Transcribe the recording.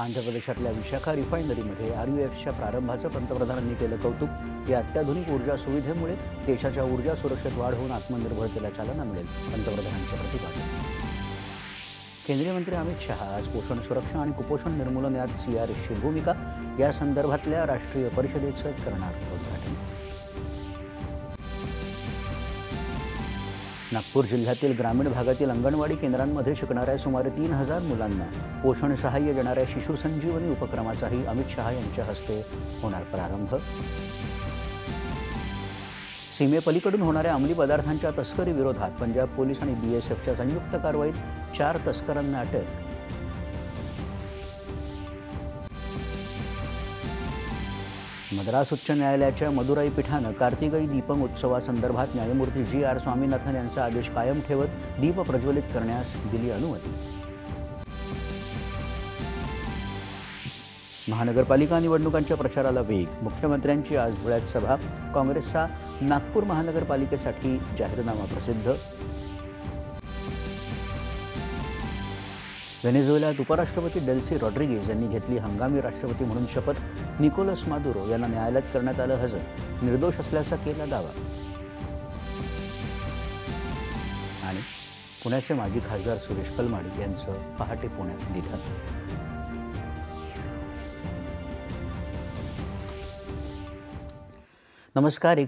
आंध्र प्रदेशातल्या विशाखा रिफायनरीमध्ये RUFच्या प्रारंभाचं पंतप्रधानांनी केलं कौतुक। या अत्याधुनिक ऊर्जा सुविधेमुळे देशाच्या ऊर्जा सुरक्षेत वाढ होऊन आत्मनिर्भरतेला चालना मिळेल, पंतप्रधानांचं प्रतिपादन। केंद्रीय मंत्री अमित शहा आज पोषण सुरक्षा आणि कुपोषण निर्मूलन यात CRSची भूमिका या संदर्भातल्या राष्ट्रीय परिषदेचं करणार उद्घाटन। नागपूर जिल्ह्यातील ग्रामीण भागातील अंगणवाडी केंद्रांमध्ये शिकणाऱ्या सुमारे 3000 मुलांना पोषण सहाय्य देणाऱ्या शिशु संजीवनी उपक्रमाचाही अमित शहा यांच्या हस्ते होणार प्रारंभ। सीमेपलीकडून होणाऱ्या अंमली पदार्थांच्या तस्करी विरोधात पंजाब पोलीस आणि BSFच्या संयुक्त कारवाईत 4 तस्करांना अटक। मद्रास उच्च न्यायालयाच्या मदुराई पीठानं कार्तिकई दीपम उत्सवासंदर्भात न्यायमूर्ती GR स्वामीनाथन यांचा आदेश कायम ठेवत दीप प्रज्वलित करण्यास दिली अनुमती। महानगरपालिका निवडणुकांच्या प्रचाराला वेग। मुख्यमंत्र्यांची आज धुळ्यात सभा। काँग्रेसचा नागपूर महानगरपालिकेसाठी जाहीरनामा प्रसिद्ध। व्हेनेझुएलात उपराष्ट्रपती डेल्सी रॉड्रिगेज यांनी घेतली हंगामी राष्ट्रपती म्हणून शपथ। निकोलस मादुरो यांना न्यायालयात करण्यात आलं हजर। निर्दोष असल्याचा केला दावा। आणि पुण्याचे माजी खासदार सुरेश कलमाडी यांचं पहाटे पुण्यात निधन। नमस्कार।